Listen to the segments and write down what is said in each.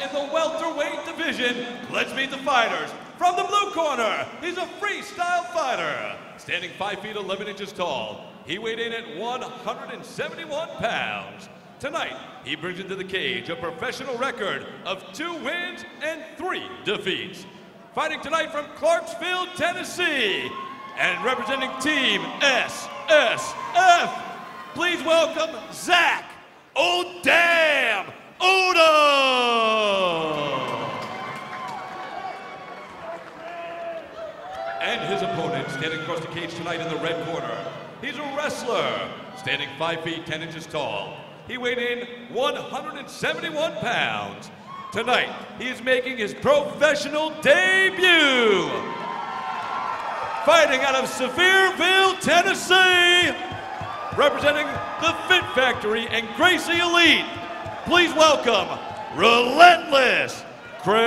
in the welterweight division. Let's meet the fighters. From the blue corner, he's a freestyle fighter. Standing 5 feet 11 inches tall, he weighed in at 171 pounds. Tonight, he brings into the cage a professional record of 2 wins and 3 defeats. Fighting tonight from Clarksville, Tennessee, and representing Team SSF, please welcome Zach Odom! And his opponent standing across the cage tonight in the red corner. He's a wrestler, standing 5 feet 10 inches tall. He weighed in 171 pounds. Tonight, he is making his professional debut. Fighting out of Sevierville, Tennessee, representing the Fit Factory and Gracie Elite, please welcome Relentless Craig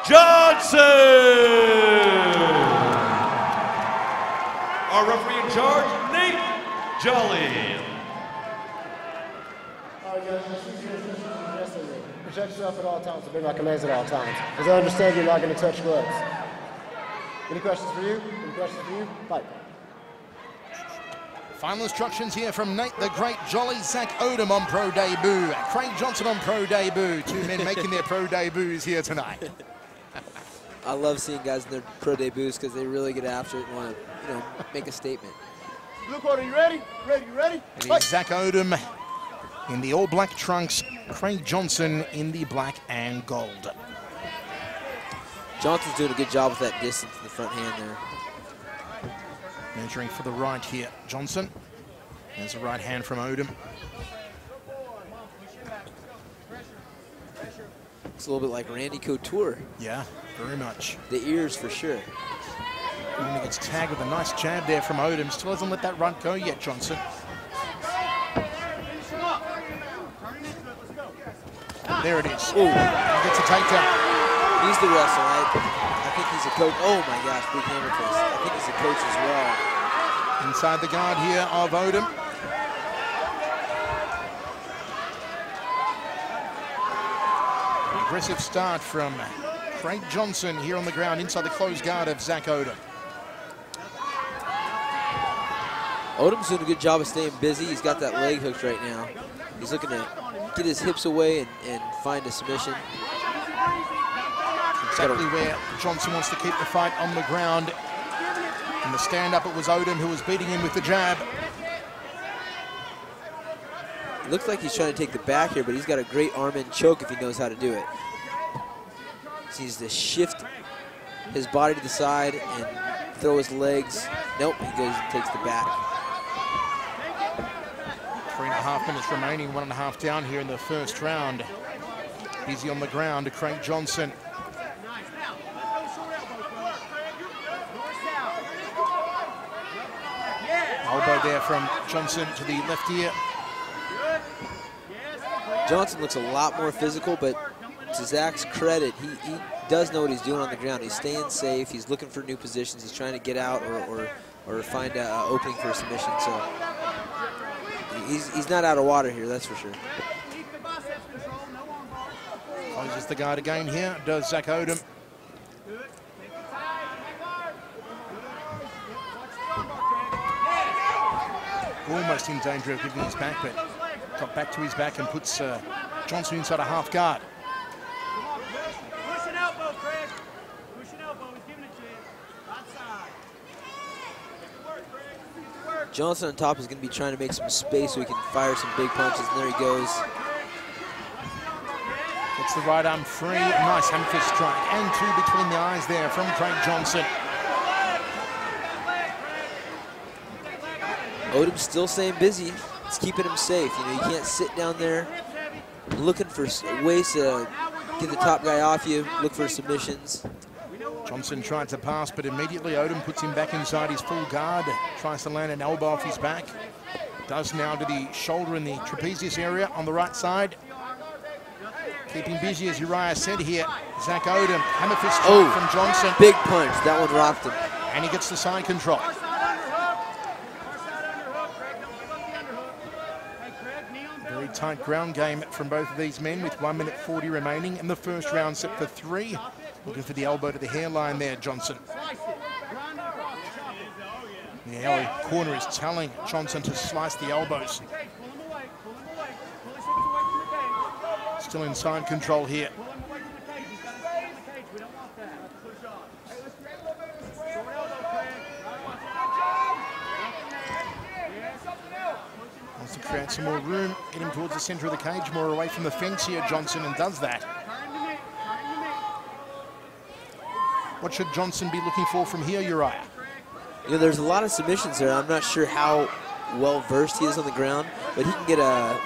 Johnson. Our referee in charge, Nate Jolly. All right, guys, protect yourself at all times, obey my commands at all times. As I understand, you're not going to touch gloves. Any questions for you? Any questions for you? Fight. Final instructions here from Nate the Great Jolly. Zach Odom on pro debut. Craig Johnson on pro debut. 2 men making their pro debuts here tonight. I love seeing guys in their pro debuts because they really get after it and want to, make a statement. Blue corner, you ready? You ready? It is Zach Odom in the all-black trunks. Craig Johnson in the black and gold. Johnson's doing a good job with that distance in the front hand there. Measuring for the right here, Johnson. There's a right hand from Odom. It's a little bit like Randy Couture. Yeah, very much. The ears for sure. And he gets tagged with a nice jab there from Odom. Still hasn't let that right go yet, Johnson. There it is. Ooh. He gets a takedown. He's the wrestler, right? I think he's a coach. Oh my gosh, big hammer fist. I think he's a coach as well. Inside the guard here of Odom. Aggressive start from Craig Johnson here on the ground inside the closed guard of Zach Odom. Odom's doing a good job of staying busy. He's got that leg hooked right now. He's looking to get his hips away and find a submission. Exactly where Johnson wants to keep the fight on the ground. In the stand-up, it was Odom who was beating him with the jab. It looks like he's trying to take the back here, but he's got a great arm-in choke if he knows how to do it. He needs to shift his body to the side and throw his legs. Nope, he goes and takes the back. 3.5 minutes remaining, 1.5 down here in the first round. Easy on the ground to Craig Johnson. Elbow there from Johnson to the left ear. Johnson looks a lot more physical, but to Zach's credit, he does know what he's doing on the ground. He's staying safe. He's looking for new positions. He's trying to get out or find an opening for a submission. So he's not out of water here, that's for sure. Closes the guard again here, does Zach Odom. Almost in danger of giving his back, but got back to his back and puts Johnson inside a half guard. Push an elbow, Craig. Push an elbow. He's giving it to you. Outside. Johnson on top is going to be trying to make some space so he can fire some big punches, and there he goes. Gets the right arm free. Nice hammer fist strike. And 2 between the eyes there from Craig Johnson. Odom's still staying busy. It's keeping him safe. You can't sit down there looking for ways to get the top guy off you, look for submissions. Johnson tried to pass, but immediately Odom puts him back inside his full guard. Tries to land an elbow off his back. Does now to the shoulder in the trapezius area on the right side. Keeping busy, as Uriah said here. Zach Odom, hammer fist strike from Johnson. Big punch. That one rocked him. And he gets the side control. Very tight ground game from both of these men with 1 minute 40 remaining in the first round, set for 3. Looking for the elbow to the hairline there, Johnson. The alley corner is telling Johnson to slice the elbows. Still inside control here. Wants to create some more room, getting towards the center of the cage, more away from the fence here, Johnson, and does that. What should Johnson be looking for from here, Uriah? You know, there's a lot of submissions there. I'm not sure how well versed he is on the ground, but he can get a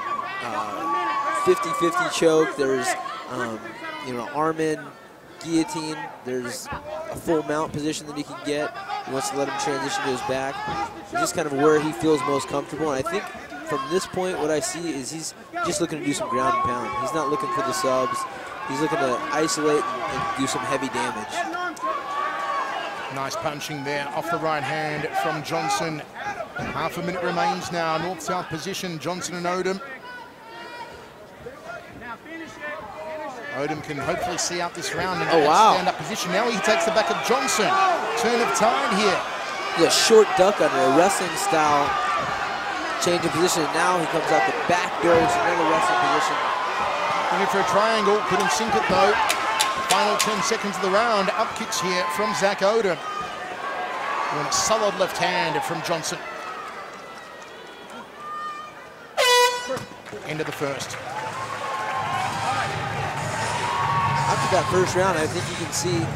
50-50 choke. There's, you know, arm in, guillotine. There's a full mount position that he can get. He wants to let him transition to his back. It's just kind of where he feels most comfortable. And I think from this point, what I see is he's just looking to do some ground and pound. He's not looking for the subs. He's looking to isolate and do some heavy damage. Nice punching there off the right hand from Johnson. Half a minute remains now. North-south position, Johnson and Odom. Odom can hopefully see out this round in stand-up position. Now he takes the back of Johnson. Turn of tide here. A short duck under a wrestling style change of position. And now he comes out the back door to another wrestling position. Looking for a triangle, couldn't sink it though. Final 10 seconds of the round. Up kicks here from Zach Odom. And a solid left hand from Johnson. End of the first. After that first round, I think you can see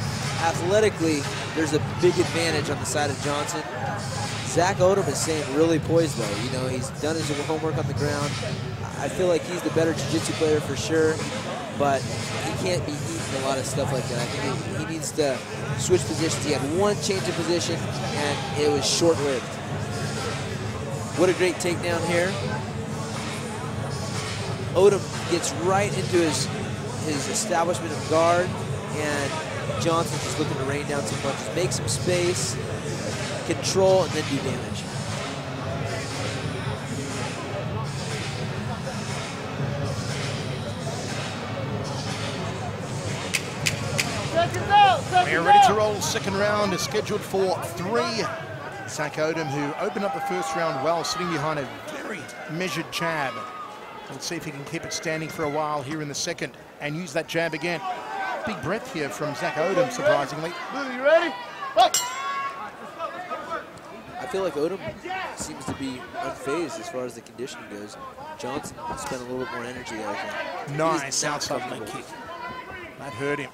athletically there's a big advantage on the side of Johnson. Zach Odom is staying really poised though. You know, he's done his homework on the ground. I feel like he's the better jiu-jitsu player for sure, but he can't be eating a lot of stuff like that. I think he needs to switch positions. He had one change of position, and it was short-lived. What a great takedown here. Odom gets right into his establishment of guard, and Johnson's just looking to rain down some punches, make some space, control, and then do damage. We're ready to roll. Second round is scheduled for 3. Zach Odom, who opened up the first round well, sitting behind a very measured jab. Let's see if he can keep it standing for a while here in the second and use that jab again. Big breath here from Zach Odom, surprisingly. You ready? Look. I feel like Odom seems to be unfazed as far as the conditioning goes. Johnson spent a little bit more energy there, I think. Nice outside leg kick. That hurt him.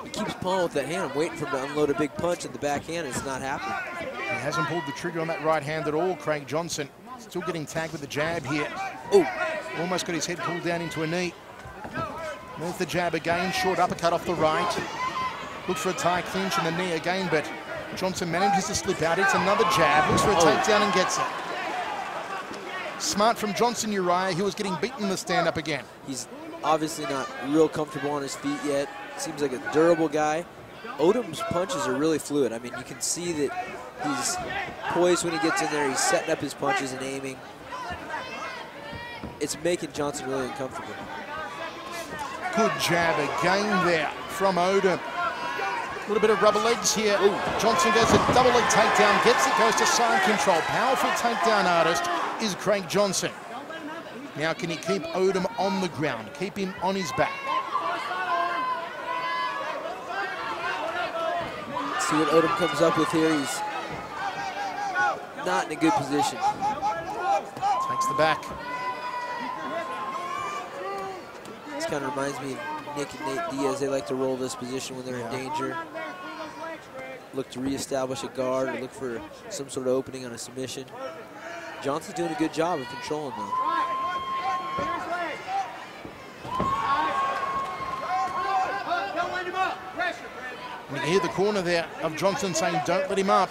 He keeps pulling with that hand. I'm waiting for him to unload a big punch in the backhand. It's not happening. He hasn't pulled the trigger on that right hand at all, Craig Johnson. Still getting tagged with the jab here. Oh, almost got his head pulled down into a knee. There's the jab again, short uppercut off the right. Look for a tie clinch in the knee again, but Johnson manages to slip out. It's another jab, looks for a takedown and gets it. Smart from Johnson, Uriah. He was getting beaten in the stand-up again. He's obviously not real comfortable on his feet yet. Seems like a durable guy. Odom's punches are really fluid. I mean, you can see that he's poised when he gets in there. He's setting up his punches and aiming. It's making Johnson really uncomfortable. Good jab again there from Odom. A little bit of rubber legs here. Ooh. Johnson goes a double leg takedown, gets it, goes to side control. Powerful takedown artist is Craig Johnson. Now can he keep Odom on the ground, keep him on his back? See what Odom comes up with here. He's not in a good position. Takes the back. This kind of reminds me of Nick and Nate Diaz. They like to roll this position when they're in danger. Look to reestablish a guard or look for some sort of opening on a submission. Johnson's doing a good job of controlling them. And you can hear the corner there of Johnson saying, don't let him up.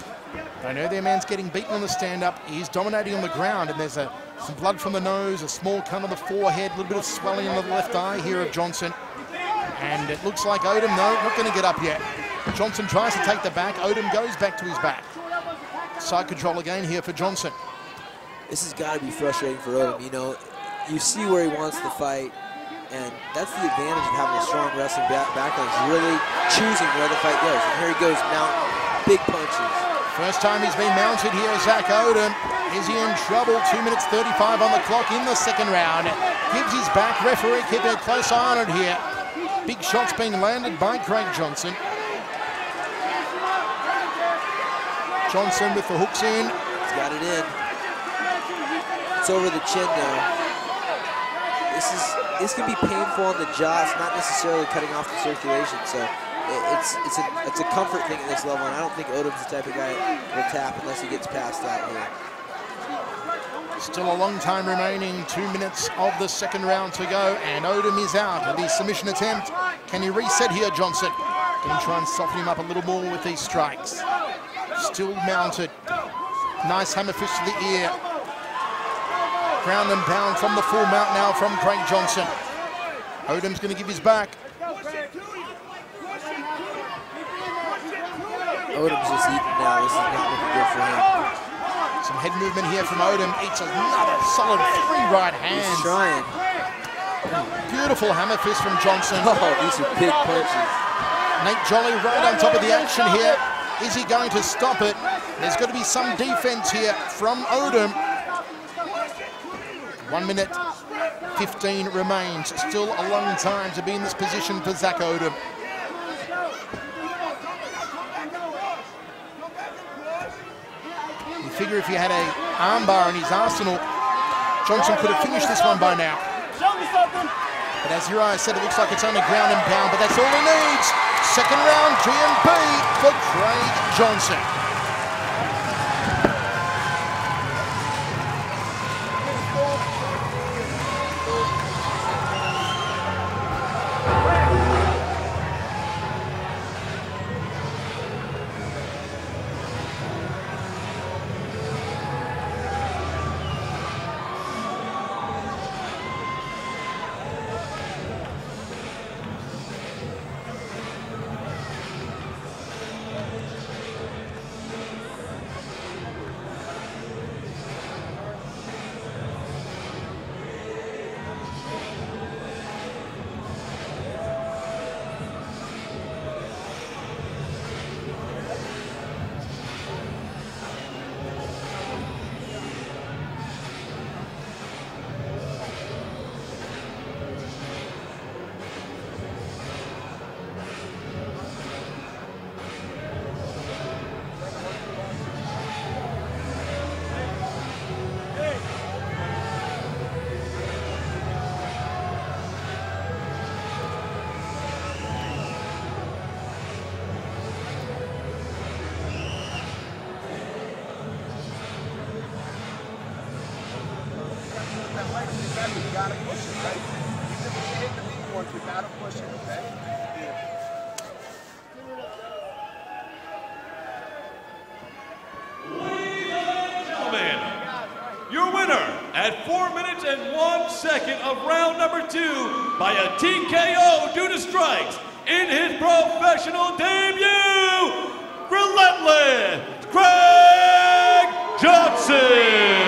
I know their man's getting beaten on the stand-up. He's dominating on the ground, and there's some blood from the nose, a small cut on the forehead, a little bit of swelling in the left eye here of Johnson. And it looks like Odom, no, not going to get up yet. Johnson tries to take the back. Odom goes back to his back. Side control again here for Johnson. This has got to be frustrating for Odom. You know, you see where he wants to fight, and that's the advantage of having a strong wrestling background, is really choosing where the fight goes. And here he goes, mounting big punches. First time he's been mounted here, Zach Odom. Is he in trouble? 2 minutes 35 on the clock in the second round. Gives his back. Referee keeping a close eye on it here. Big shots being landed by Craig Johnson. Johnson with the hooks in. He's got it in. It's over the chin now. This can be painful on the jaw. It's not necessarily cutting off the circulation, so it's a comfort thing at this level, and I don't think Odom's the type of guy that will tap unless he gets past that here. Still a long time remaining, 2 minutes of the second round to go, and Odom is out of the submission attempt. Can he reset here, Johnson? Going to try and soften him up a little more with these strikes. Still mounted. Nice hammer fist to the ear. Ground and pound from the full mount now from Craig Johnson. Odom's going to give his back. Odom's just eating now. This is not looking good for him. Some head movement here from Odom. Eats another solid 3 right hands. He's trying. Beautiful hammer fist from Johnson. Oh, these are big punches. Nate Jolly right on top of the action here. Is he going to stop it? There's got to be some defense here from Odom. 1 minute 15 remains. Still a long time to be in this position for Zach Odom. You figure if he had a armbar in his arsenal, Johnson could have finished this one by now. But as Uriah said, it looks like it's only ground and pound, but that's all he needs. Second round GMP for Craig Johnson. Your winner at 4 minutes and 1 second of round number 2 by a TKO due to strikes in his professional debut, Relentless Craig Johnson.